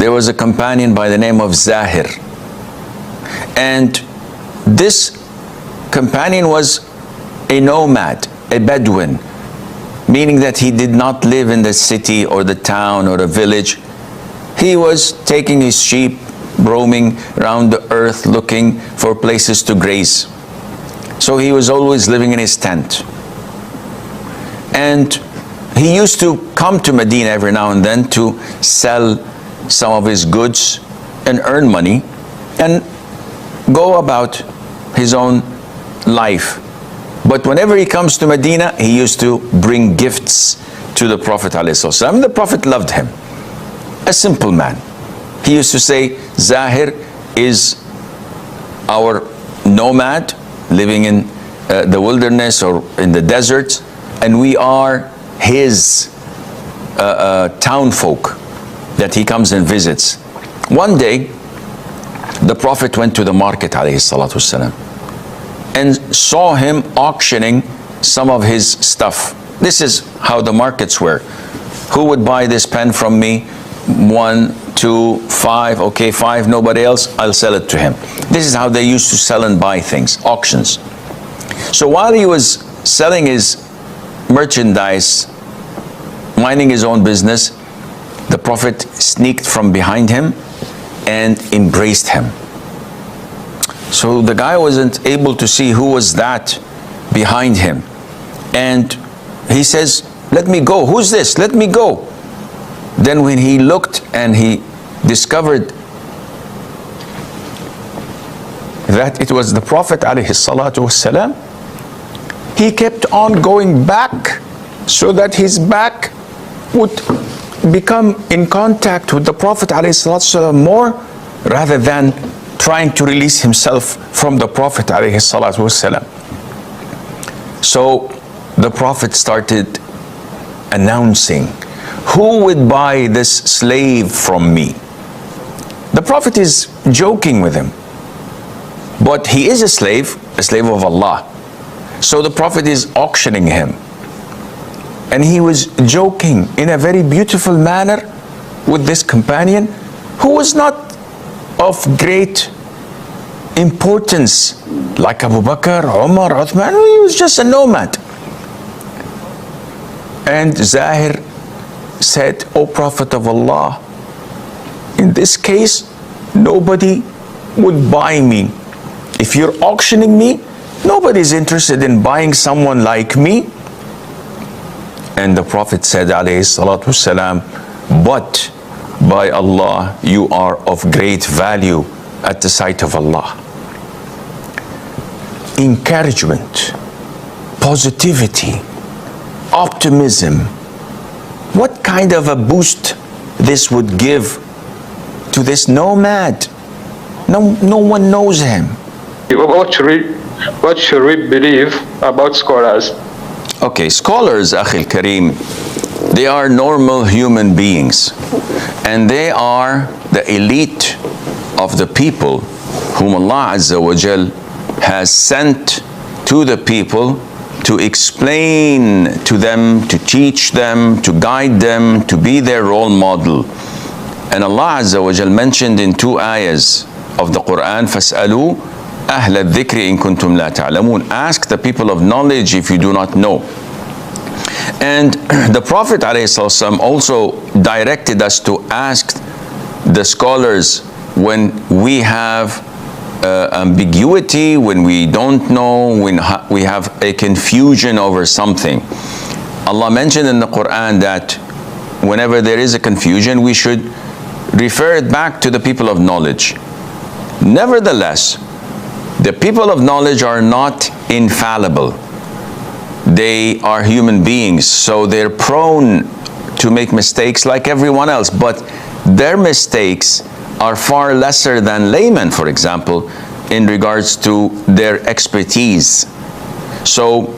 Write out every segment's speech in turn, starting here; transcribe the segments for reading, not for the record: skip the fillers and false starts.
there was a companion by the name of Zahir. And this companion was a nomad, a Bedouin, meaning that he did not live in the city or the town or the village. He was taking his sheep, roaming around the earth, looking for places to graze. So he was always living in his tent. And he used to come to Medina every now and then to sell some of his goods and earn money and go about his own life. But whenever he comes to Medina, he used to bring gifts to the Prophet ﷺ. The Prophet loved him. A simple man. He used to say, Zahir is our nomad living in the wilderness or in the desert, and we are his town folk that he comes and visits. One day, the Prophet went to the market ﷺ and saw him auctioning some of his stuff. This is how the markets were. Who would buy this pen from me? 1, 2, 5, okay, 5, nobody else, I'll sell it to him. This is how they used to sell and buy things, auctions. So while he was selling his merchandise, minding his own business, the Prophet sneaked from behind him and embraced him. So the guy wasn't able to see who was that behind him. And he says, let me go. Who's this? Let me go. Then when he looked and he discovered that it was the Prophet ﷺ, he kept on going back so that his back would become in contact with the Prophet ﷺ more, rather than trying to release himself from the Prophet ﷺ. So the Prophet started announcing, who would buy this slave from me? The Prophet is joking with him, but he is a slave of Allah. So the Prophet is auctioning him. And he was joking in a very beautiful manner with this companion who was not of great importance, like Abu Bakr, Umar, Uthman. He was just a nomad. And Zahir said, O Prophet of Allah, in this case, nobody would buy me. If you're auctioning me, nobody's interested in buying someone like me. And the Prophet said, alayhi salatu wasalam, but by Allah, you are of great value at the sight of Allah. Encouragement, positivity, optimism. What kind of a boost this would give to this nomad? No one knows him. What should we believe about scholars? Okay, scholars, Akhil Kareem, they are normal human beings, and they are the elite of the people whom Allah Azza wa Jal has sent to the people to explain to them, to teach them, to guide them, to be their role model. And Allah Azza wa Jal mentioned in 2 ayahs of the Quran, فَاسْأَلُوا أَهْلَ الذِّكْرِ إِن كُنْتُمْ لَا تَعْلَمُونَ. Ask the people of knowledge if you do not know. And the Prophet ﷺ also directed us to ask the scholars when we have ambiguity, when we don't know, when we have a confusion over something. Allah mentioned in the Quran that whenever there is a confusion, we should refer it back to the people of knowledge. Nevertheless, the people of knowledge are not infallible. They are human beings, so they're prone to make mistakes like everyone else, but their mistakes are far lesser than laymen, for example, in regards to their expertise. So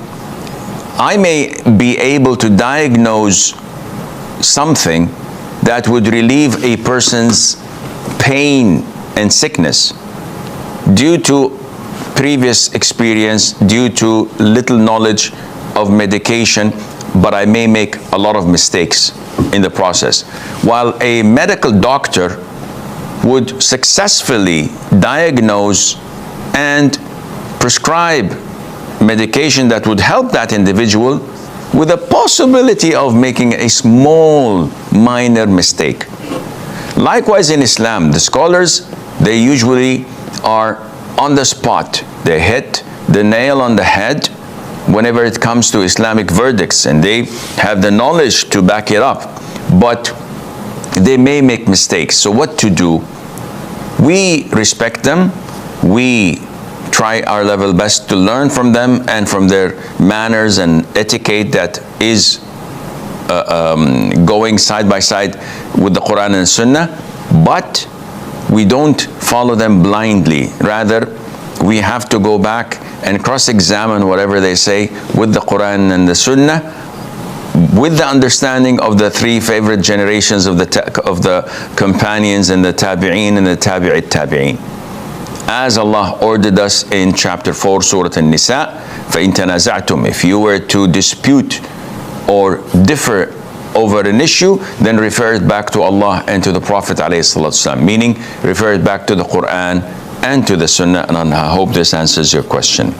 I may be able to diagnose something that would relieve a person's pain and sickness due to previous experience, due to little knowledge of medication, but I may make a lot of mistakes in the process. While a medical doctor would successfully diagnose and prescribe medication that would help that individual with a possibility of making a small, minor mistake. Likewise in Islam, the scholars, they usually are on the spot. They hit the nail on the head whenever it comes to Islamic verdicts, and they have the knowledge to back it up. But they may make mistakes. So what to do? We respect them. We try our level best to learn from them and from their manners and etiquette that is going side by side with the Quran and Sunnah. But we don't follow them blindly. Rather, we have to go back and cross-examine whatever they say with the Quran and the Sunnah, with the understanding of the three favorite generations of the companions and the tabi'een and the tabi'it tabi'een. As Allah ordered us in chapter 4, Surah An-Nisa, فَإِن تَنَازَعْتُمْ, if you were to dispute or differ over an issue, then refer it back to Allah and to the Prophet ﷺ, meaning refer it back to the Quran and to the Sunnah. And I hope this answers your question.